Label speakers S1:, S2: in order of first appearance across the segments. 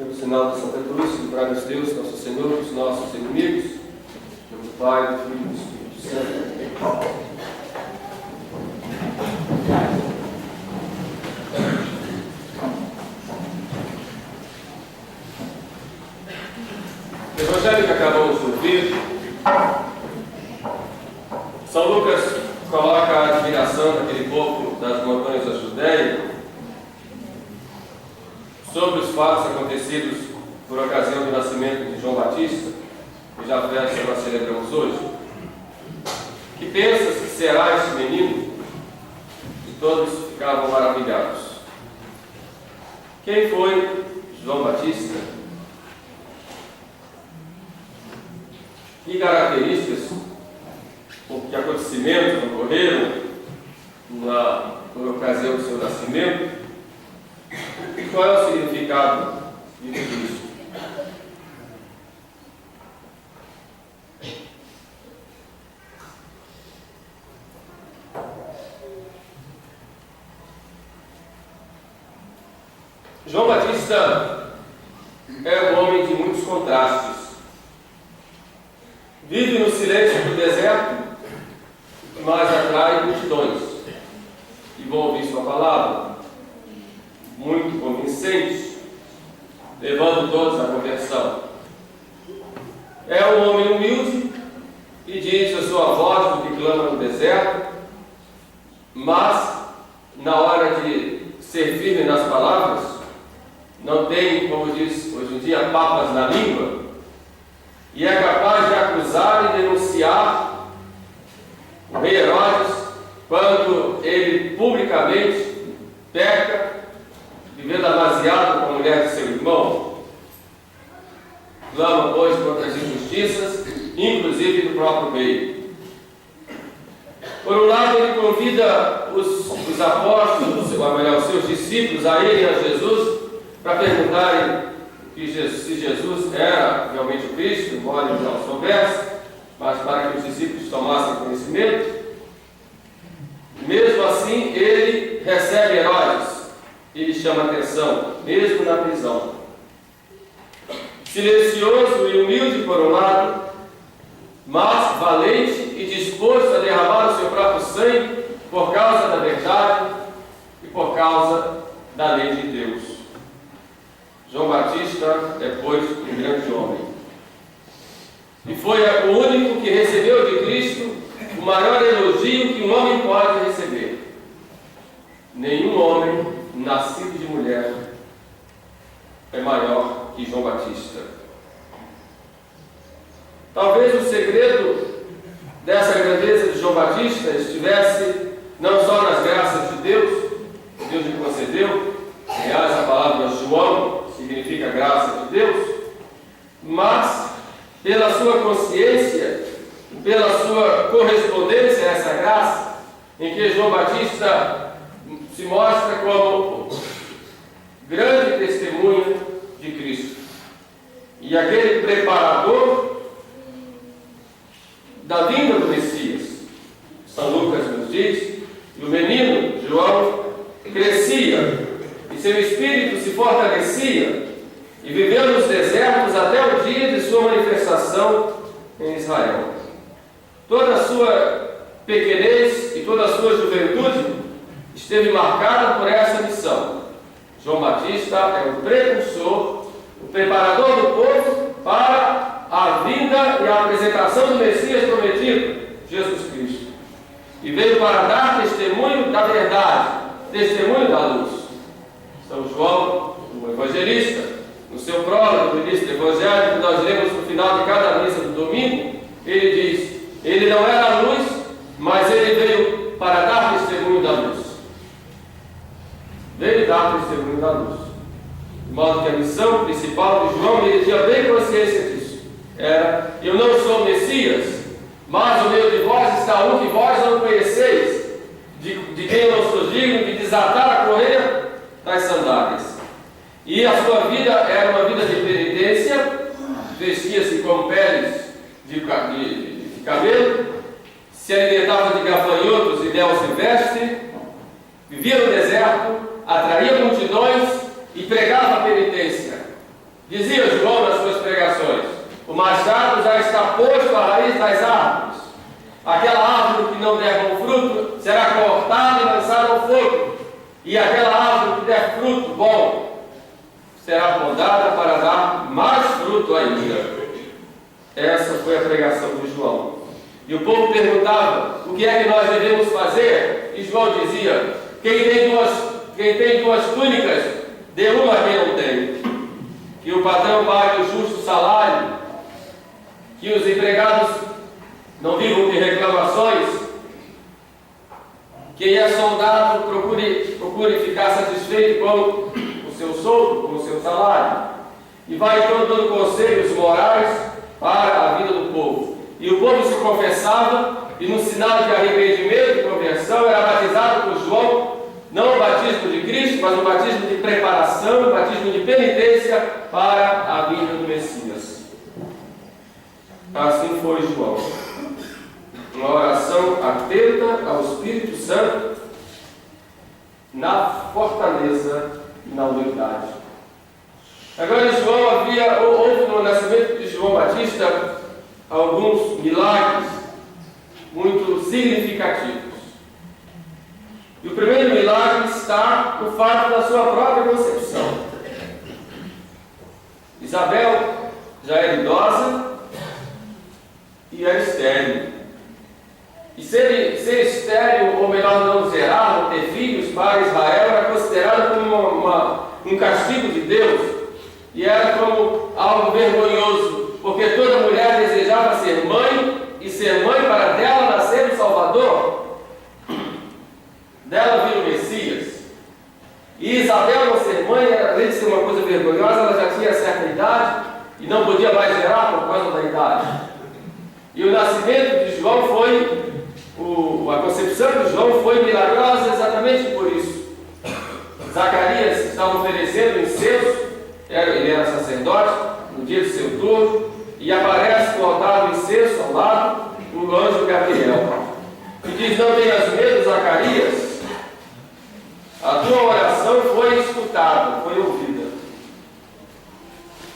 S1: Pelo sinal da Santa Cruz, livrai-nos Deus, nosso Senhor, dos nossos inimigos, do Pai, do Filho e do Espírito Santo. O Evangelho que acabamos de ouvir, São Lucas coloca a admiração daquele povo das montanhas da Judéia sobre os fatos acontecidos por ocasião do nascimento de João Batista, cuja festa nós celebramos hoje. Que pensas que será este menino? E todos ficavam maravilhados. Quem foi João Batista? Que características, que acontecimentos ocorreram por ocasião do seu nascimento? E qual é o significado de Cristo? João Batista é um homem de muitos contrastes. Vive no silêncio do deserto, mas atrai multidões que vão ouvir sua palavra, muito convincente, levando todos à conversão. É um homem humilde e diz a sua voz do que clama no deserto, mas na hora de ser firme nas palavras, não tem, como diz hoje em dia, papas na língua, e é capaz de acusar e denunciar o rei Herodes quando ele publicamente peca, vivendo amasiado com a mulher de seu irmão. Clama, pois, contra as injustiças, inclusive do próprio rei. Por um lado, ele convida os apóstolos, ou melhor, os seus discípulos, a irem a Jesus para perguntarem se Jesus era realmente o Cristo, embora ele não soubesse, mas para que os discípulos tomassem conhecimento. Mesmo assim, ele recebe Herodes e lhe chama atenção, mesmo na prisão. Silencioso e humilde por um lado, mas valente e disposto a derramar o seu próprio sangue por causa da verdade e por causa da lei de Deus. João Batista é, pois, um grande homem. E foi o único que recebeu de Cristo o maior elogio que um homem pode receber. Nenhum homem nascido de mulher é maior que João Batista. Talvez o segredo dessa grandeza de João Batista estivesse não só nas graças de Deus, que Deus lhe concedeu. Aliás, a palavra João significa graça de Deus, mas pela sua consciência, pela sua correspondência a essa graça, em que João Batista se mostra como grande testemunha de Cristo. E aquele preparador da vinda do Messias. São Lucas nos diz, e o menino, João, crescia, e seu espírito se fortalecia, e viveu nos desertos até o dia de sua manifestação em Israel. Toda a sua pequenez e toda a sua juventude esteve marcada por essa missão. João Batista é o precursor, o preparador do povo para a vinda e a apresentação do Messias prometido, Jesus Cristo. E veio para dar testemunho da verdade, testemunho da luz. São João, o evangelista, no seu prólogo do início do Evangelho, que nós lemos no final de cada missa do domingo, ele diz: ele não era a luz, mas ele veio para dar testemunho da luz. Veio dar testemunho da luz. De modo que a missão principal de João, ele tinha bem consciência disso, era: eu não sou o Messias, mas no meio de vós está um que vós não conheceis, de quem eu não sou digno de desatar a correia das sandálias. E a sua vida era uma vida de penitência, vestia-se com peles de cabelo, se alimentava de gafanhotos e mel silvestre, vivia no deserto, atraía multidões e pregava a penitência. Dizia João nas suas pregações: o machado já está posto à raiz das árvores. Aquela árvore que não der bom fruto será cortada e lançada ao fogo. E aquela árvore que der fruto bom será podada para dar mais fruto ainda. Essa foi a pregação de João. E o povo perguntava: o que é que nós devemos fazer? E João dizia: quem tem duas túnicas, dê uma a quem não tem. Que o patrão pague o justo salário, que os empregados não vivam de reclamações, quem é soldado procure ficar satisfeito com o seu soldo, com o seu salário. E vai então dando conselhos morais para a vida do povo. E o povo se confessava, e no sinal de arrependimento e conversão era batizado por João, não o batismo de Cristo, mas o batismo de preparação, o batismo de penitência para a vinda do Messias. Assim foi João. Uma oração atenta ao Espírito Santo na fortaleza e na humildade. Agora, houve no nascimento de João Batista alguns milagres muito significativos. E o primeiro milagre está no fato da sua própria concepção. Isabel já era idosa e era estéril. E ser estéril, ou melhor não gerar, não ter filhos para Israel, era considerado como um castigo de Deus. E era como algo vergonhoso, porque toda mulher desejava ser mãe, e ser mãe para dela nascer o Salvador, dela vir o Messias. E Isabel não ser mãe, além de ser uma coisa vergonhosa, ela já tinha certa idade e não podia mais gerar por causa da idade. E o nascimento de João a concepção de João foi milagrosa exatamente por isso. Zacarias estava oferecendo incenso, ele era sacerdote, no dia do seu turno, e aparece no altar do incenso ao lado o anjo Gabriel. E diz: não tenhas medo, Zacarias, a tua oração foi escutada, foi ouvida.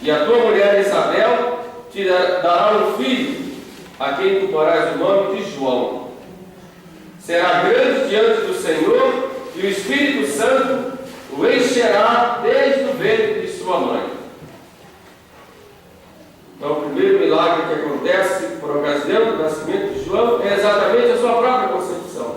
S1: E a tua mulher Isabel te dará um filho, a quem tu porás o nome de João. Será grande diante do Senhor, e o Espírito Santo o encherá desde o ventre de sua mãe. Então, o primeiro milagre que acontece por ocasião do nascimento de João é exatamente a sua própria concepção.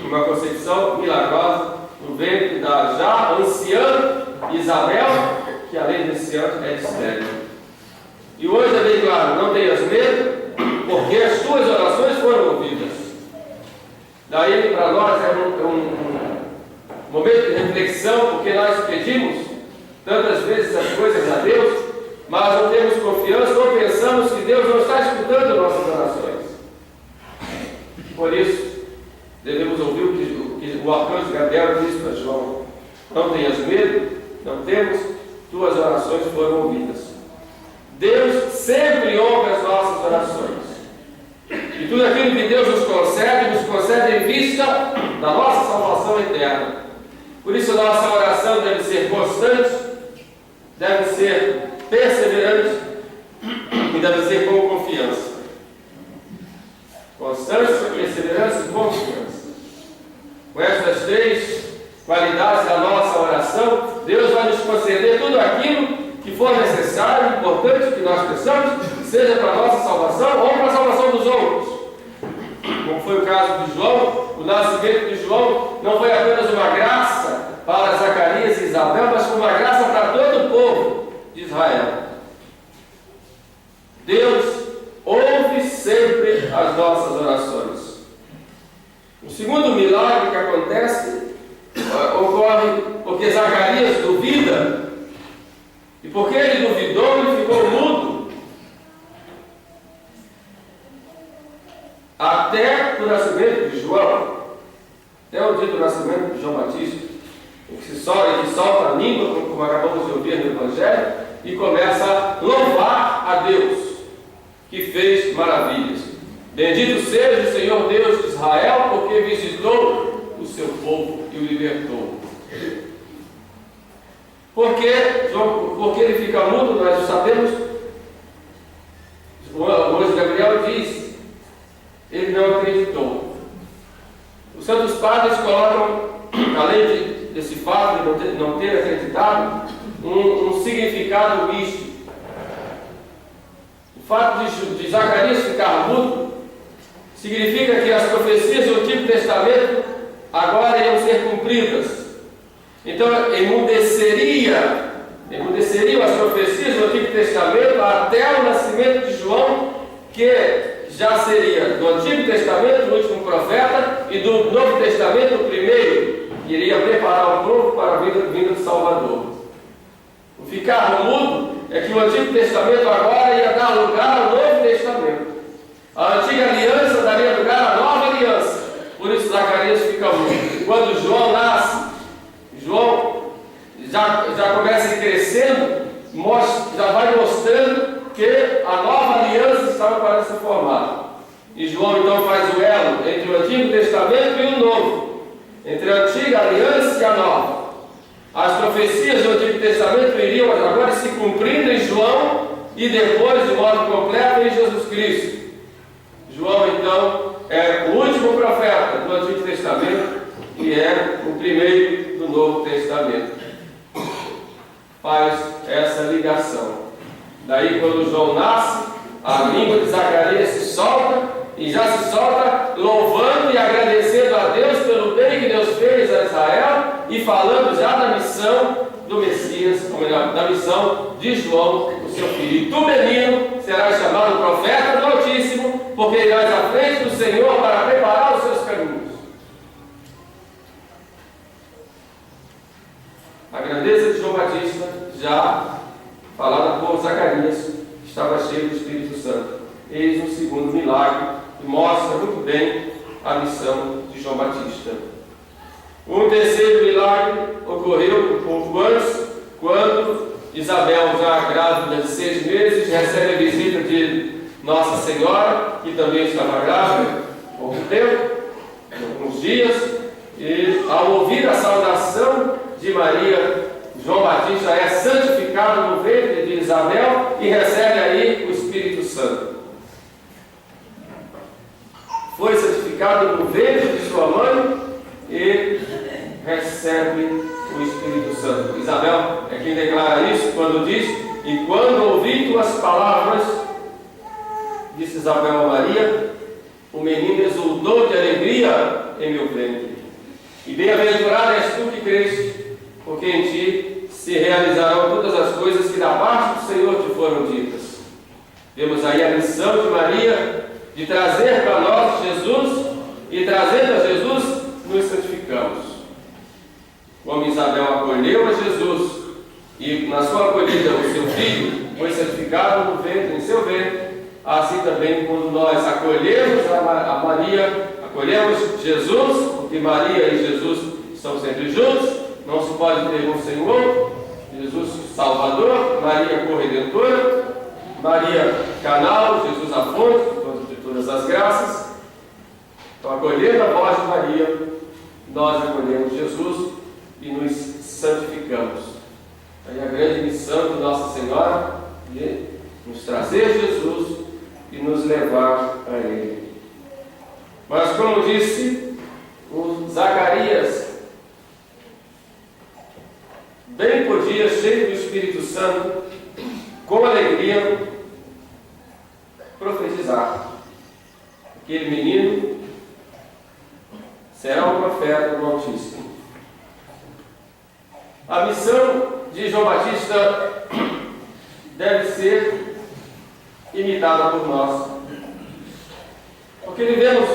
S1: Uma concepção milagrosa no ventre da já anciã Isabel, que além de anciã é estéril. E hoje é bem claro: não tenhas medo, porque as tuas orações foram ouvidas. Daí para nós é um momento de reflexão, porque nós pedimos tantas vezes as coisas a Deus, mas não temos confiança ou pensamos que Deus não está escutando nossas orações. Por isso, devemos ouvir o que o arcanjo Gabriel diz para João: não tenhas medo, não temos, tuas orações foram ouvidas. Deus sempre ouve as nossas orações. E tudo aquilo que Deus nos concede em vista da nossa salvação eterna. Por isso, a nossa oração deve ser constante, deve ser perseverante e deve ser com confiança. Constância, perseverança e confiança. Com essas três qualidades da nossa oração, Deus vai nos conceder tudo aquilo que for necessário, importante que nós precisamos, seja para a nossa salvação ou para a salvação dos outros. Como foi o caso de João, o nascimento de João não foi apenas uma graça para Zacarias e Isabel, mas foi uma graça para todo o povo de Israel. Deus ouve sempre as nossas orações. O segundo milagre que acontece ocorre porque Zacarias duvida, e porque ele duvidou, ele ficou mudo até o nascimento de João, até o dia do nascimento de João Batista, em que ele solta a língua, como acabamos de ouvir no Evangelho, e começa a louvar a Deus, que fez maravilhas. Bendito seja o Senhor Deus de Israel, porque visitou o seu povo e o libertou. Porque ele fica mudo, nós sabemos. O anjo Gabriel diz, ele não acreditou. Os santos padres colocam, além desse fato de não ter acreditado, um significado místico. O fato de Zacarias ficar mudo significa que as profecias do Antigo Testamento agora iam ser cumpridas. Então emudeceriam as profecias do Antigo Testamento até o nascimento de João, que já seria do Antigo Testamento o último profeta e do Novo Testamento o primeiro, que iria preparar o povo para a vinda do Salvador. O ficar mudo é que o Antigo Testamento agora ia dar lugar ao Novo Testamento. A antiga aliança daria lugar à nova aliança. Por isso Zacarias fica mudo. Quando João nasce, João já começa a ir crescendo, já vai mostrando que a nova aliança estava para se formar. E João então faz o elo entre o Antigo Testamento e o Novo, entre a antiga aliança e a nova. As profecias do Antigo Testamento iriam agora se cumprindo em João e depois, de modo completo, em Jesus Cristo. João então é o último profeta do Antigo Testamento e é o primeiro do Novo Testamento. Faz essa ligação. Daí, quando João nasce, a língua de Zacarias se solta, e já se solta louvando e agradecendo a Deus pelo bem que Deus fez a Israel, e falando já da missão do Messias, ou melhor, da missão de João, o seu filho. E tu, menino, serás chamado profeta do Altíssimo, porque irás à frente do Senhor para preparar os seus caminhos. A grandeza de João Batista, já falada por Zacarias, estava cheio do Espírito Santo. Eis um segundo milagre que mostra muito bem a missão de João Batista. Um terceiro milagre ocorreu um pouco antes, quando Isabel, já grávida de 6 meses, recebe a visita de Nossa Senhora, que também estava grávida há pouco tempo, alguns dias, e ao ouvir a saudação de Maria, João Batista é santificado no ventre de Isabel e recebe aí o Espírito Santo. Foi santificado no ventre de sua mãe e recebe o Espírito Santo. Isabel é quem declara isso quando diz: e quando ouvi tuas palavras, disse Isabel a Maria, o menino exultou de alegria em meu ventre. E bem-aventurado és tu que creste, porque em ti se realizarão todas as coisas que da parte do Senhor te foram ditas. Vemos aí a missão de Maria de trazer para nós Jesus, e trazendo a Jesus, nos santificamos. Como Isabel acolheu a Jesus, e na sua acolhida o seu filho foi santificado no ventre, em seu ventre, assim também quando nós acolhemos a Maria, acolhemos Jesus, porque Maria e Jesus estão sempre juntos, não se pode ter um sem o outro. Jesus Salvador, Maria Corredentora, Maria Canal, Jesus a fonte de todas as graças. Então, acolhendo a voz de Maria, nós acolhemos Jesus e nos santificamos. Aí a grande missão de Nossa Senhora de nos trazer Jesus e nos levar a Ele. Mas, como disse o Zacarias, bem podia, cheio do Espírito Santo, com alegria, profetizar: aquele menino será um profeta do Altíssimo. A missão de João Batista deve ser imitada por nós, porque vivemos,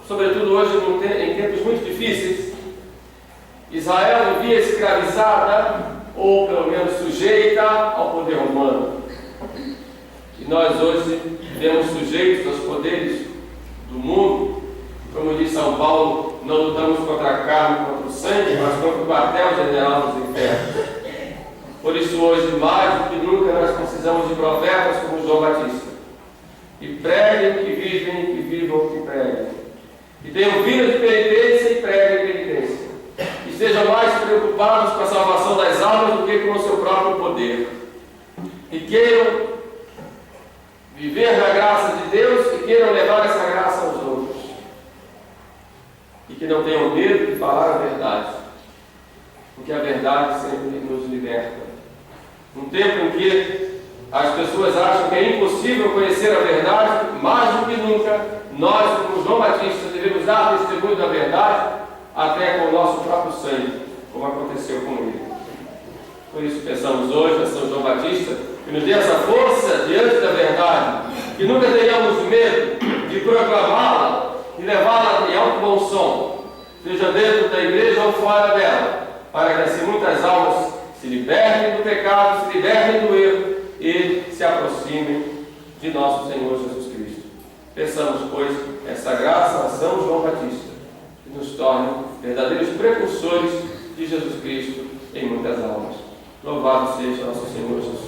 S1: sobretudo hoje, em tempos muito difíceis. Israel vivia escravizada, ou pelo menos sujeita ao poder romano. E nós hoje vivemos sujeitos aos poderes do mundo. Como diz São Paulo, não lutamos contra a carne, contra o sangue, mas contra o quartel-general dos infernos. Por isso hoje, mais do que nunca, nós precisamos de profetas como João Batista, que preguem, que vivem, que vivam, que preguem, que tenham vida de penitência e preguem penitência, que estejam mais preocupados com a salvação das almas do que ele com o seu próprio poder. Que queiram viver na graça de Deus e queiram levar essa graça aos outros. E que não tenham medo de falar a verdade, porque a verdade sempre nos liberta. Um tempo em que as pessoas acham que é impossível conhecer a verdade, mais do que nunca, nós, como João Batista, devemos dar testemunho da verdade, até com o nosso próprio sangue, como aconteceu com ele. Por isso pensamos hoje a São João Batista, que nos dê essa força diante da verdade, que nunca tenhamos medo de proclamá-la e levá-la em alto bom som, seja dentro da igreja ou fora dela, para que assim muitas almas se libertem do pecado, se libertem do erro e se aproximem de nosso Senhor Jesus Cristo. Peçamos, pois, essa graça a São João Batista, que nos torne verdadeiros precursores de Jesus Cristo em muitas almas. Louvado seja nosso Senhor Jesus.